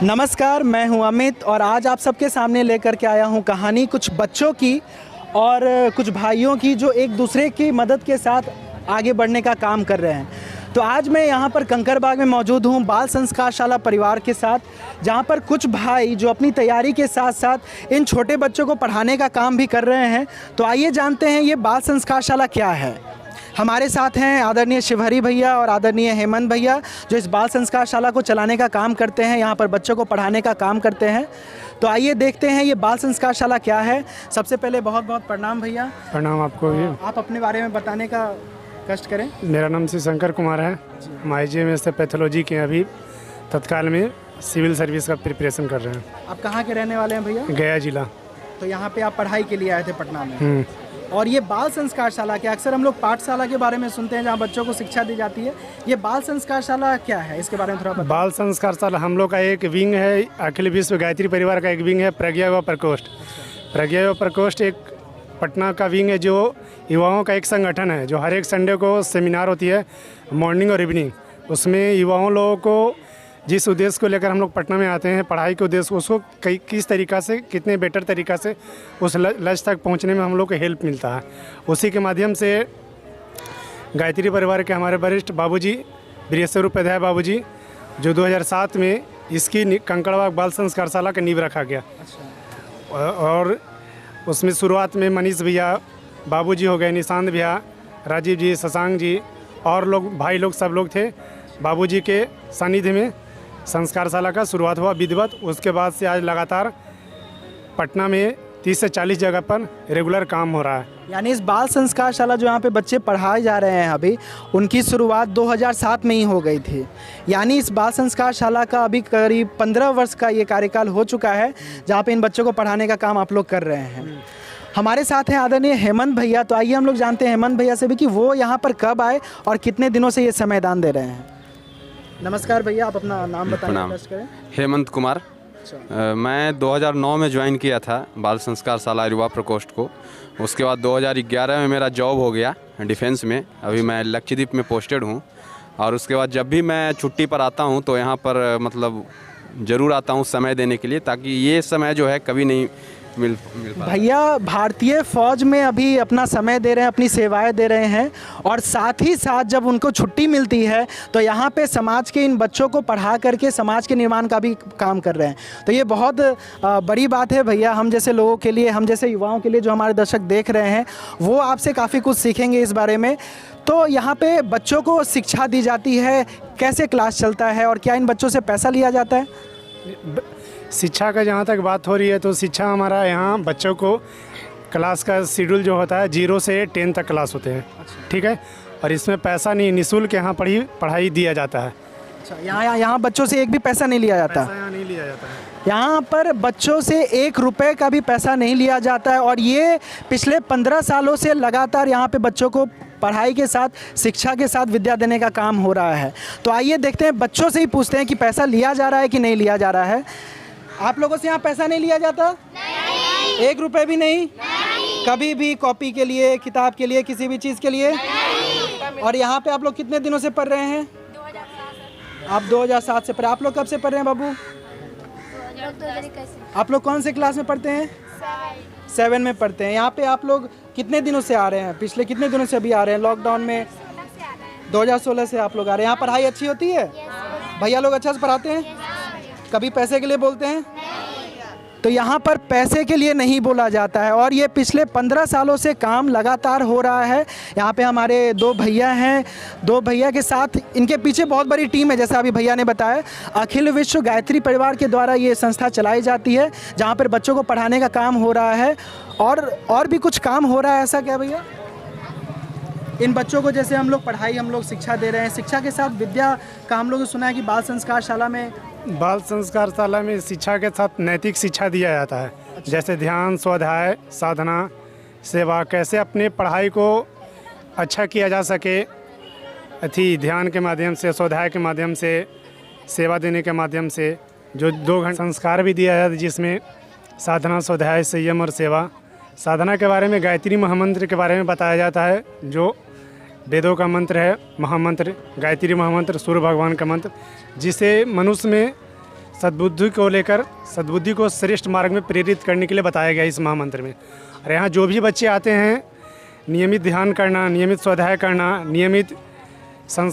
नमस्कार, मैं हूं अमित और आज आप सबके सामने लेकर के आया हूं कहानी कुछ बच्चों की और कुछ भाइयों की जो एक दूसरे की मदद के साथ आगे बढ़ने का काम कर रहे हैं। तो आज मैं यहां पर कंकरबाग में मौजूद हूं बाल संस्कारशाला परिवार के साथ, जहां पर कुछ भाई जो अपनी तैयारी के साथ साथ इन छोटे बच्चों को पढ़ाने का काम भी कर रहे हैं। तो आइए जानते हैं ये बाल संस्कारशाला क्या है। हमारे साथ हैं आदरणीय शिवहरी भैया और आदरणीय हेमंत भैया, जो इस बाल संस्कारशाला को चलाने का काम करते हैं, यहाँ पर बच्चों को पढ़ाने का काम करते हैं। तो आइए देखते हैं ये बाल संस्कारशाला क्या है। सबसे पहले बहुत बहुत प्रणाम भैया। प्रणाम आपको भी। आप अपने बारे में बताने का कष्ट करें। मेरा नाम श्री शंकर कुमार है। हम IGM से पैथोलॉजी के अभी तत्काल में सिविल सर्विस का प्रिपरेशन कर रहे हैं। आप कहाँ के रहने वाले हैं भैया? गया जिला। तो यहाँ पे आप पढ़ाई के लिए आए थे पटना में। और ये बाल संस्कारशाला के अक्सर हम लोग पाठशाला के बारे में सुनते हैं जहाँ बच्चों को शिक्षा दी जाती है। ये बाल संस्कारशाला क्या है, इसके बारे में थोड़ा बताएं। बाल संस्कारशाला हम लोग का एक विंग है, अखिल विश्व गायत्री परिवार का एक विंग है, प्रज्ञा युवा प्रकोष्ठ। प्रज्ञा युवा प्रकोष्ठ एक पटना का विंग है जो युवाओं का एक संगठन है, जो हर एक संडे को सेमिनार होती है मॉर्निंग और इवनिंग। उसमें युवाओं लोगों को जिस उद्देश्य को लेकर हम लोग पटना में आते हैं, पढ़ाई के उद्देश्य, उसको किस तरीक़ा से, कितने बेटर तरीक़ा से उस लक्ष्य तक पहुंचने में हम लोग को हेल्प मिलता है। उसी के माध्यम से गायत्री परिवार के हमारे वरिष्ठ बाबूजी वीरेश्वर उपाध्याय बाबूजी, जो 2007 में इसकी कंकड़बाग बाल संस्कारशाला का नींव रखा गया। और उसमें शुरुआत में मनीष भैया, बाबूजी हो गए, निशांत भैया, राजीव जी, शशांक जी और लोग, भाई लोग, सब लोग थे। बाबूजी के सानिध्य में संस्कारशाला का शुरुआत हुआ विधिवत। उसके बाद से आज लगातार पटना में 30 से 40 जगह पर रेगुलर काम हो रहा है। यानी इस बाल संस्कारशाला जो यहाँ पे बच्चे पढ़ाए जा रहे हैं अभी, उनकी शुरुआत 2007 में ही हो गई थी। यानी इस बाल संस्कारशाला का अभी करीब 15 वर्ष का ये कार्यकाल हो चुका है, जहाँ पे इन बच्चों को पढ़ाने का काम आप लोग कर रहे हैं। हमारे साथ हैं आदरणीय हेमंत भैया। तो आइए हम लोग जानते हैं हेमंत भैया से भी कि वो यहाँ पर कब आए और कितने दिनों से ये समयदान दे रहे हैं। नमस्कार भैया, आप अपना नाम बताना करें। हेमंत कुमार। मैं 2009 में ज्वाइन किया था बाल संस्कारशाला युवा प्रकोष्ठ को। उसके बाद 2011 में मेरा जॉब हो गया डिफेंस में। अभी मैं लक्षद्वीप में पोस्टेड हूँ। और उसके बाद जब भी मैं छुट्टी पर आता हूँ तो यहाँ पर मतलब ज़रूर आता हूँ समय देने के लिए, ताकि ये समय जो है कभी नहीं मिल भैया भारतीय फ़ौज में अभी अपना समय दे रहे हैं, अपनी सेवाएं दे रहे हैं, और साथ ही साथ जब उनको छुट्टी मिलती है तो यहाँ पे समाज के इन बच्चों को पढ़ा करके समाज के निर्माण का भी काम कर रहे हैं। तो ये बहुत बड़ी बात है भैया, हम जैसे लोगों के लिए, हम जैसे युवाओं के लिए, जो हमारे दर्शक देख रहे हैं वो आपसे काफ़ी कुछ सीखेंगे इस बारे में। तो यहाँ पे बच्चों को शिक्षा दी जाती है, कैसे क्लास चलता है और क्या इन बच्चों से पैसा लिया जाता है? शिक्षा का जहाँ तक बात हो रही है तो शिक्षा हमारा यहाँ बच्चों को क्लास का शेड्यूल जो होता है 0 से 10 तक क्लास होते हैं। ठीक है। और इसमें पैसा नहीं, निःशुल्क यहाँ पढ़ाई दिया जाता है। अच्छा, यहाँ बच्चों से एक भी पैसा नहीं लिया जाता? पैसा यहाँ नहीं लिया जाता है। यहाँ पर बच्चों से 1 रुपये का भी पैसा नहीं लिया जाता है। और ये पिछले 15 सालों से लगातार यहाँ पे बच्चों को पढ़ाई के साथ, शिक्षा के साथ विद्या देने का काम हो रहा है। तो आइए देखते हैं, बच्चों से ही पूछते हैं कि पैसा लिया जा रहा है कि नहीं लिया जा रहा है। आप लोगों से यहाँ पैसा नहीं लिया जाता? नहीं। 1 रुपये भी नहीं? नहीं। कभी भी कॉपी के लिए, किताब के लिए, किसी भी चीज़ के लिए? नहीं। और यहाँ पे आप लोग कितने दिनों से पढ़ रहे हैं? 2007। आप 2007 से पढ़। आप लोग कब से पढ़ रहे हैं बाबू? आप लोग कौन से क्लास में पढ़ते हैं? 7 में पढ़ते हैं। यहाँ पे आप लोग कितने दिनों से आ रहे हैं? पिछले कितने दिनों से अभी आ रहे हैं? लॉकडाउन में 2016 से आप लोग आ रहे हैं। यहाँ पढ़ाई अच्छी होती है? भैया लोग अच्छा से पढ़ाते हैं? कभी पैसे के लिए बोलते हैं? तो यहाँ पर पैसे के लिए नहीं बोला जाता है। और ये पिछले 15 सालों से काम लगातार हो रहा है। यहाँ पे हमारे 2 भैया हैं, 2 भैया के साथ इनके पीछे बहुत बड़ी टीम है। जैसा अभी भैया ने बताया, अखिल विश्व गायत्री परिवार के द्वारा ये संस्था चलाई जाती है, जहाँ पर बच्चों को पढ़ाने का काम हो रहा है। और भी कुछ काम हो रहा है, ऐसा क्या भैया? इन बच्चों को जैसे हम लोग पढ़ाई, हम लोग शिक्षा दे रहे हैं, शिक्षा के साथ विद्या का हम लोग ने सुना है कि बाल संस्कारशाला में शिक्षा के साथ नैतिक शिक्षा दिया जाता है। अच्छा। जैसे ध्यान, स्वाध्याय, साधना, सेवा, कैसे अपने पढ़ाई को अच्छा किया जा सके, ध्यान के माध्यम से, स्वाध्याय के माध्यम से, सेवा देने के माध्यम से, जो 2 घंटे संस्कार भी दिया जाता है, जिसमें साधना, स्वाध्याय, संयम और सेवा। साधना के बारे में गायत्री महामंत्र के बारे में बताया जाता है, जो वेदों का मंत्र है, महामंत्र, गायत्री महामंत्र, सूर्य भगवान का मंत्र, जिसे मनुष्य में सद्बुद्धि को लेकर सद्बुद्धि को श्रेष्ठ मार्ग में प्रेरित करने के लिए बताया गया इस महामंत्र में। और यहाँ जो भी बच्चे आते हैं, नियमित ध्यान करना, नियमित स्वाध्याय करना, नियमित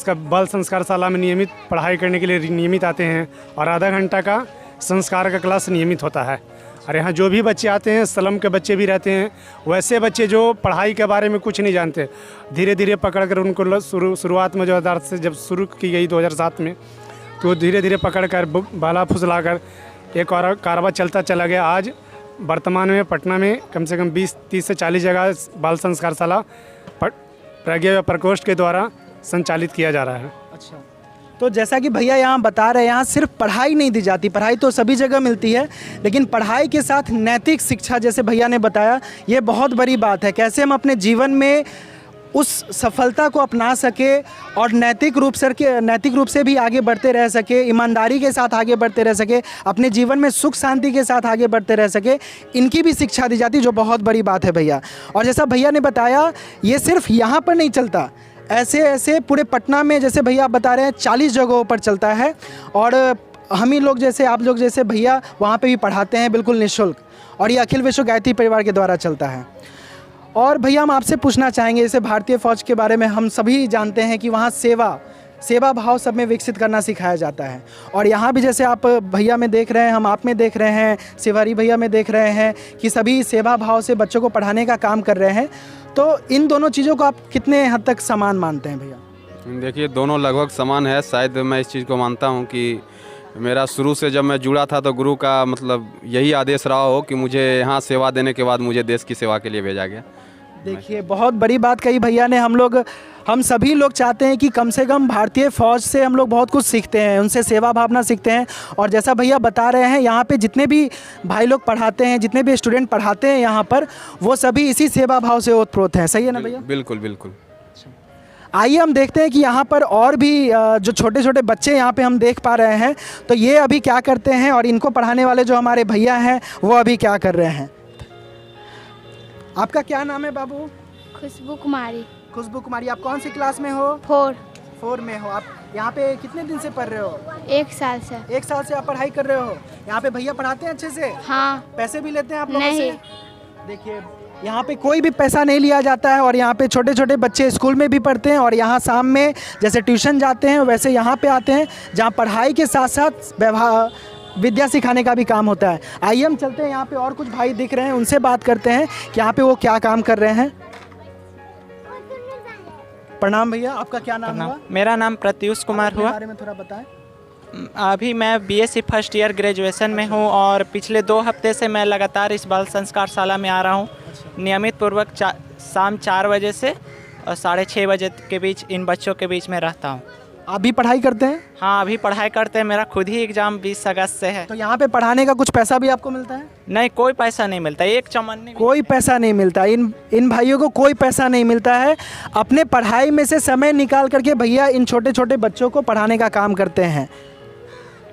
बाल संस्कार शाला में नियमित पढ़ाई करने के लिए नियमित आते हैं, और आधा घंटा का संस्कार का क्लास नियमित होता है। और यहाँ जो भी बच्चे आते हैं, स्लम के बच्चे भी रहते हैं, वैसे बच्चे जो पढ़ाई के बारे में कुछ नहीं जानते, धीरे धीरे पकड़ कर उनको शुरुआत में जो आधार से जब शुरू की गई 2007 में, तो धीरे धीरे पकड़ कर बाला फुसला कर एक और कारवा चलता चला गया। आज वर्तमान में पटना में कम से कम 20-30 से 40 जगह बाल संस्कार शाला प्रज्ञा प्रकोष्ठ के द्वारा संचालित किया जा रहा है। अच्छा, तो जैसा कि भैया यहाँ बता रहे हैं, यहाँ सिर्फ पढ़ाई नहीं दी जाती, पढ़ाई तो सभी जगह मिलती है, लेकिन पढ़ाई के साथ नैतिक शिक्षा, जैसे भैया ने बताया, ये बहुत बड़ी बात है। कैसे हम अपने जीवन में उस सफलता को अपना सके और नैतिक रूप से भी आगे बढ़ते रह सके, ईमानदारी के साथ आगे बढ़ते रह सके, अपने जीवन में सुख शांति के साथ आगे बढ़ते रह सके, इनकी भी शिक्षा दी जाती, जो बहुत बड़ी बात है भैया। और जैसा भैया ने बताया, ये सिर्फ यहाँ पर नहीं चलता, ऐसे ऐसे पूरे पटना में, जैसे भैया आप बता रहे हैं, 40 जगहों पर चलता है। और हम ही लोग जैसे, आप लोग जैसे भैया वहाँ पे भी पढ़ाते हैं बिल्कुल निःशुल्क, और ये अखिल विश्व गायत्री परिवार के द्वारा चलता है। और भैया हम आपसे पूछना चाहेंगे, जैसे भारतीय फ़ौज के बारे में हम सभी जानते हैं कि वहाँ सेवा भाव सब में विकसित करना सिखाया जाता है। और यहाँ भी जैसे आप भैया में देख रहे हैं, हम आप में देख रहे हैं, शिवारी भैया में देख रहे हैं कि सभी सेवा भाव से बच्चों को पढ़ाने का काम कर रहे हैं। तो इन दोनों चीज़ों को आप कितने हद तक समान मानते हैं भैया? देखिए, दोनों लगभग समान है। शायद मैं इस चीज़ को मानता हूँ कि मेरा शुरू से जब मैं जुड़ा था तो गुरु का मतलब यही आदेश रहा हो कि मुझे यहाँ सेवा देने के बाद मुझे देश की सेवा के लिए भेजा गया। देखिए, बहुत बड़ी बात कही भैया ने। हम सभी लोग चाहते हैं कि कम से कम भारतीय फ़ौज से हम लोग बहुत कुछ सीखते हैं, उनसे सेवा भावना सीखते हैं। और जैसा भैया बता रहे हैं, यहाँ पे जितने भी भाई लोग पढ़ाते हैं, जितने भी स्टूडेंट पढ़ाते हैं यहाँ पर, वो सभी इसी सेवा भाव से ओतप्रोत हैं। सही है ना भैया? बिल्कुल बिल्कुल। आइए हम देखते हैं कि यहाँ पर और भी जो छोटे छोटे बच्चे यहाँ पे हम देख पा रहे हैं, तो ये अभी क्या करते हैं, और इनको पढ़ाने वाले जो हमारे भैया हैं वो अभी क्या कर रहे हैं। आपका क्या नाम है बाबू? खुशबू कुमारी। खुशबू कुमारी, आप कौन सी क्लास में हो? 4 में हो। आप यहाँ पे कितने दिन से पढ़ रहे हो? 1 साल से। 1 साल से आप पढ़ाई कर रहे हो। यहाँ पे भैया पढ़ाते हैं अच्छे से? हाँ। पैसे भी लेते हैं आप लोगों से? नहीं। देखिए, यहाँ पे कोई भी पैसा नहीं लिया जाता है, और यहाँ पे छोटे छोटे बच्चे स्कूल में भी पढ़ते हैं, और यहाँ शाम में जैसे ट्यूशन जाते हैं वैसे यहाँ पे आते हैं, जहाँ पढ़ाई के साथ साथ विद्या सिखाने का भी काम होता है। आइए हम चलते हैं, यहाँ पे और कुछ भाई दिख रहे हैं, उनसे बात करते हैं कि यहाँ पे वो क्या काम कर रहे हैं। प्रणाम भैया, आपका क्या नाम हुआ? मेरा नाम प्रत्युष कुमार हुआ। बारे में थोड़ा बताएं। अभी मैं बीएससी फर्स्ट ईयर ग्रेजुएशन में हूँ, और पिछले 2 हफ्ते से मैं लगातार इस बाल संस्कार शाला में आ रहा हूँ। नियमित पूर्वक शाम 4 बजे से और 6:30 बजे के बीच इन बच्चों के बीच में रहता हूँ। आप भी पढ़ाई करते हैं? हाँ, अभी पढ़ाई करते हैं। मेरा खुद ही एग्ज़ाम 20 अगस्त से है। तो यहाँ पे पढ़ाने का कुछ पैसा भी आपको मिलता है? नहीं, कोई पैसा नहीं मिलता, एक चमन्नी कोई पैसा नहीं मिलता। इन भाइयों को कोई पैसा नहीं मिलता है। अपने पढ़ाई में से समय निकाल करके भैया इन छोटे छोटे बच्चों को पढ़ाने का काम करते हैं।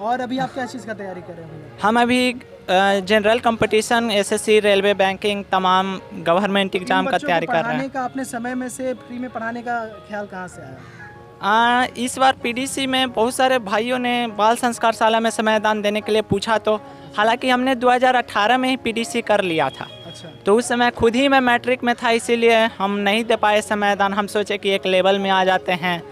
और अभी आप क्या चीज़ का तैयारी कर रहे हैं? हम अभी general competition, SSC, railway, banking, तमाम गवर्नमेंट एग्जाम का तैयारी कर रहे हैं। का अपने समय में से फ्री में पढ़ाने का ख्याल कहाँ से आया? इस बार पीडीसी में बहुत सारे भाइयों ने बाल संस्कार शाला में समयदान देने के लिए पूछा, तो हालांकि हमने 2018 में ही पीडीसी कर लिया था। अच्छा। तो उस समय खुद ही मैं मैट्रिक में था, इसीलिए हम नहीं दे पाए समयदान। हम सोचे कि एक लेवल में आ जाते हैं,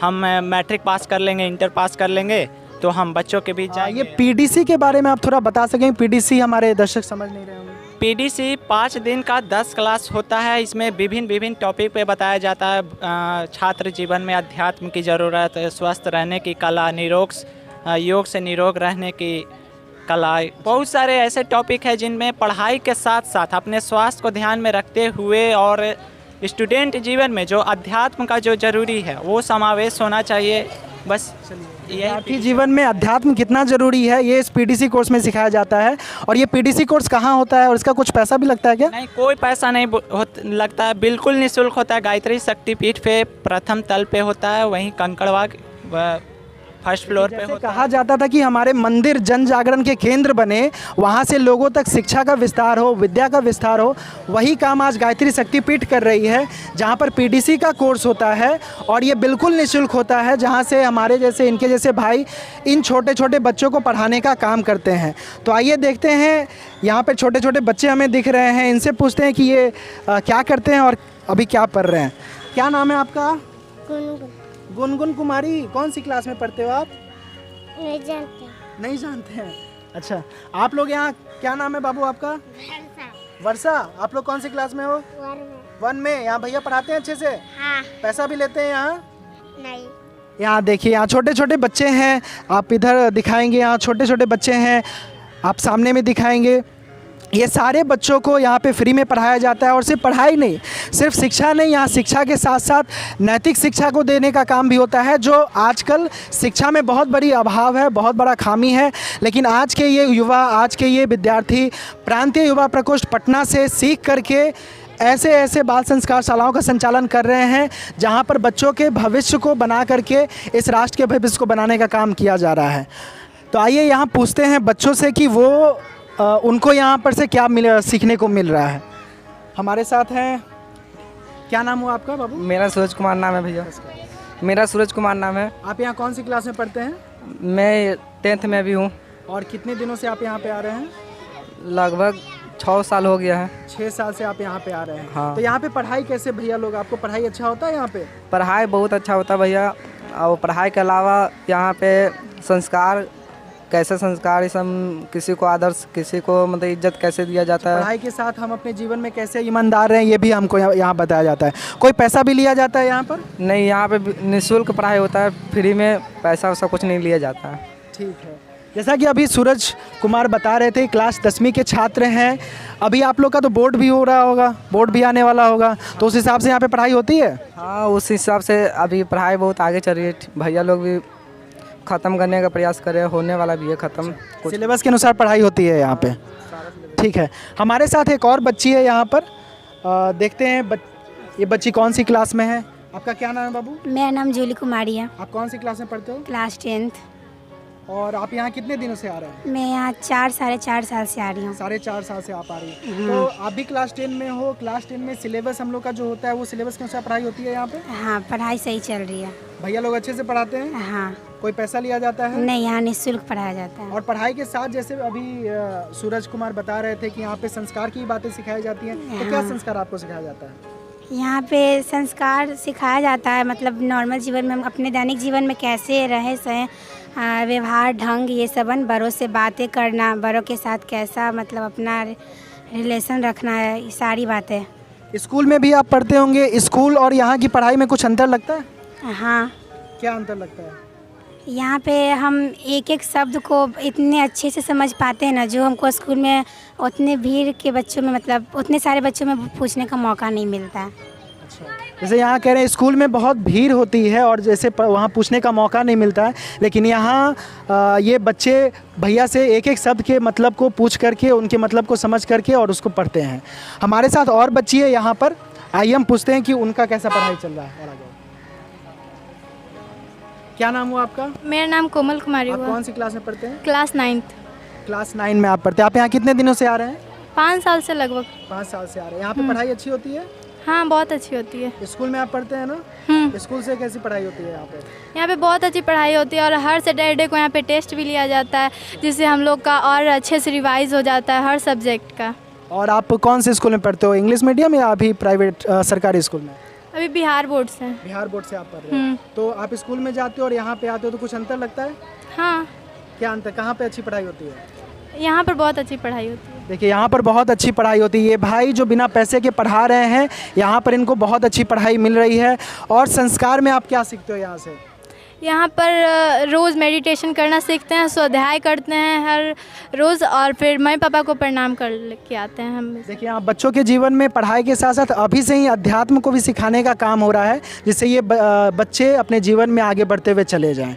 हम मैट्रिक पास कर लेंगे, इंटर पास कर लेंगे, तो हम बच्चों के बीच जाएंगे। ये पीडीसी के बारे में आप थोड़ा बता सकें? पीडीसी हमारे दर्शक समझ नहीं रहे होंगे। पीडीसी 5 दिन का 10 क्लास होता है। इसमें विभिन्न टॉपिक पे बताया जाता है। छात्र जीवन में अध्यात्म की ज़रूरत, स्वस्थ रहने की कला, योग से निरोग रहने की कला, बहुत सारे ऐसे टॉपिक हैं जिनमें पढ़ाई के साथ साथ अपने स्वास्थ्य को ध्यान में रखते हुए और स्टूडेंट जीवन में जो अध्यात्म का जो ज़रूरी है वो समावेश होना चाहिए। बस विद्यार्थी जीवन में अध्यात्म कितना ज़रूरी है, ये इस पीडीसी कोर्स में सिखाया जाता है। और ये पीडीसी कोर्स कहाँ होता है और इसका कुछ पैसा भी लगता है क्या? नहीं, कोई पैसा नहीं लगता है, बिल्कुल निःशुल्क होता है। गायत्री शक्तिपीठ पे प्रथम तल पे होता है, वहीं कंकड़बाग फर्स्ट फ्लोर पे जैसे होता कहा जाता था कि हमारे मंदिर जन जागरण के केंद्र बने, वहाँ से लोगों तक शिक्षा का विस्तार हो, विद्या का विस्तार हो, वही काम आज गायत्री शक्तिपीठ कर रही है, जहाँ पर पीटीसी का कोर्स होता है और ये बिल्कुल निःशुल्क होता है, जहाँ से हमारे जैसे इनके जैसे भाई इन छोटे छोटे बच्चों को पढ़ाने का काम करते हैं। तो आइए देखते हैं, यहाँ पर छोटे छोटे बच्चे हमें दिख रहे हैं, इनसे पूछते हैं कि ये क्या करते हैं और अभी क्या पढ़ रहे हैं। क्या नाम है आपका? गुनगुन कुमारी। कौन सी क्लास में पढ़ते हो आप? नहीं जानते हैं। अच्छा, आप लोग यहाँ, क्या नाम है बाबू आपका? वर्षा। आप लोग कौन सी क्लास में हो? 1 में। यहाँ भैया पढ़ाते हैं अच्छे से? हाँ। पैसा भी लेते हैं यहाँ? नहीं। यहाँ देखिए, यहाँ छोटे छोटे बच्चे हैं, आप इधर दिखाएंगे, यहाँ छोटे छोटे बच्चे हैं, आप सामने में दिखाएंगे। ये सारे बच्चों को यहाँ पे फ्री में पढ़ाया जाता है और सिर्फ पढ़ाई नहीं, सिर्फ शिक्षा नहीं, यहाँ शिक्षा के साथ साथ नैतिक शिक्षा को देने का काम भी होता है, जो आजकल शिक्षा में बहुत बड़ी अभाव है, बहुत बड़ा खामी है। लेकिन आज के ये युवा, आज के ये विद्यार्थी प्रांतीय युवा प्रकोष्ठ पटना से सीख करके ऐसे ऐसे बाल संस्कार शालाओं का संचालन कर रहे हैं, जहाँ पर बच्चों के भविष्य को बना करके इस राष्ट्र के भविष्य को बनाने का काम किया जा रहा है। तो आइए यहाँ पूछते हैं बच्चों से कि वो उनको यहाँ पर से क्या सीखने को मिल रहा है। हमारे साथ हैं, क्या नाम हुआ आपका बाबू? मेरा सूरज कुमार नाम है भैया। मेरा सूरज कुमार नाम है। आप यहाँ कौन सी क्लास में पढ़ते हैं? मैं 10th में भी हूँ। और कितने दिनों से आप यहाँ पे आ रहे हैं? लगभग 6 साल हो गया है। 6 साल से आप यहाँ पे आ रहे हैं। हाँ। तो यहाँ पे पढ़ाई कैसे भैया लोग, आपको पढ़ाई अच्छा होता है यहाँ पे? पढ़ाई बहुत अच्छा होता है भैया, और पढ़ाई के अलावा यहाँ पे संस्कार, कैसे संस्कार, इस हम किसी को आदर्श, किसी को मतलब इज्जत कैसे दिया जाता है। पढ़ाई के साथ हम अपने जीवन में कैसे ईमानदार रहें, ये भी हमको यहाँ बताया जाता है। कोई पैसा भी लिया जाता है यहाँ पर? नहीं, यहाँ पे निःशुल्क पढ़ाई होता है, फ्री में, पैसा वैसा कुछ नहीं लिया जाता है। ठीक है। जैसा कि अभी सूरज कुमार बता रहे थे, क्लास 10वीं के छात्र हैं। अभी आप लोग का तो बोर्ड भी हो रहा होगा, बोर्ड भी आने वाला होगा, तो उस हिसाब से यहाँ पे पढ़ाई होती है? हाँ, उस हिसाब से अभी पढ़ाई बहुत आगे चल रही है। भैया लोग भी ख़त्म करने का प्रयास कर रहे हैं, होने वाला भी है ख़त्म। सिलेबस के अनुसार पढ़ाई होती है यहाँ पे। ठीक है। हमारे साथ एक और बच्ची है यहाँ पर, देखते हैं ये बच्ची कौन सी क्लास में है। आपका क्या नाम है बाबू? मेरा नाम जूली कुमारी है। आप कौन सी क्लास में पढ़ते हो? Class 10th। और आप यहाँ कितने दिनों से आ रहे हैं? मैं यहाँ 4-4.5 साल से आ रही हूँ। 4.5 साल से आप आ रही हैं। तो आप भी क्लास 10 में हो। क्लास 10 में सिलेबस हम लोग का जो होता है वो सिलेबस के अनुसार पढ़ाई होती है यहाँ पे? हाँ, पढ़ाई सही चल रही है। भैया लोग अच्छे से पढ़ाते हैं? हाँ। कोई पैसा लिया जाता है? नहीं, यहाँ निःशुल्क पढ़ाया जाता है। और पढ़ाई के साथ जैसे अभी सूरज कुमार बता रहे थे कि यहाँ पे संस्कार की बातें सिखाई जाती हैं, तो क्या संस्कार आपको सिखाया जाता है? यहाँ पे संस्कार सिखाया जाता है, मतलब नॉर्मल जीवन में हम अपने दैनिक जीवन में कैसे रहे सहें, व्यवहार, ढंग, ये सबन, बड़ों से बातें करना, बड़ों के साथ कैसा मतलब अपना रिलेशन रखना है, ये सारी बातें। स्कूल में भी आप पढ़ते होंगे, स्कूल और यहाँ की पढ़ाई में कुछ अंतर लगता है? हाँ। क्या अंतर लगता है? यहाँ पे हम एक एक शब्द को इतने अच्छे से समझ पाते हैं ना, जो हमको स्कूल में उतने भीड़ के बच्चों में, मतलब उतने सारे बच्चों में पूछने का मौका नहीं मिलता है। अच्छा, जैसे यहाँ कह रहे हैं स्कूल में बहुत भीड़ होती है और जैसे वहाँ पूछने का मौका नहीं मिलता है, लेकिन यहाँ ये बच्चे भैया से एक एक शब्द के मतलब को पूछ करके, उनके मतलब को समझ करके और उसको पढ़ते हैं। हमारे साथ और बच्ची है यहाँ पर, आइए हम पूछते हैं कि उनका कैसा पढ़ाई चल रहा है। क्या नाम हुआ आपका? मेरा नाम कोमल कुमारी आप हुआ। कौन सी क्लास में पढ़ते हैं? Class 9th। क्लास 9 में आप पढ़ते हैं। आप यहाँ कितने दिनों से आ रहे हैं? 5 साल से लगभग। 5 साल से आ रहे हैं। यहाँ पे पढ़ाई अच्छी होती है? हाँ, बहुत अच्छी होती है। स्कूल में आप पढ़ते हैं ना? स्कूल से कैसी पढ़ाई होती है यहाँ पे? यहाँ पे बहुत अच्छी पढ़ाई होती है और हर सैटरडे को यहाँ पे टेस्ट भी लिया जाता है, जिससे हम लोग का और अच्छे से रिवाइज हो जाता है हर सब्जेक्ट का। और आप कौन से स्कूल में पढ़ते हो, इंग्लिश मीडियम या अभी प्राइवेट सरकारी स्कूल में? अभी बिहार बोर्ड से। बिहार बोर्ड से आप पढ़ रहे हो। तो आप स्कूल में जाते हो और यहाँ पे आते हो तो कुछ अंतर लगता है? हाँ। क्या अंतर, कहाँ पे अच्छी पढ़ाई होती है? यहाँ पर बहुत अच्छी पढ़ाई होती है। देखिए यहाँ पर बहुत अच्छी पढ़ाई होती है। ये भाई जो बिना पैसे के पढ़ा रहे हैं, यहाँ पर इनको बहुत अच्छी पढ़ाई मिल रही है। और संस्कार में आप क्या सीखते हो यहाँ से? यहाँ पर रोज़ मेडिटेशन करना सीखते हैं, स्वाध्याय करते हैं हर रोज़, और फिर मम्मी पापा को प्रणाम कर के आते हैं हम। देखिए आप बच्चों के जीवन में पढ़ाई के साथ साथ अभी से ही अध्यात्म को भी सिखाने का काम हो रहा है, जिससे ये बच्चे अपने जीवन में आगे बढ़ते हुए चले जाएं।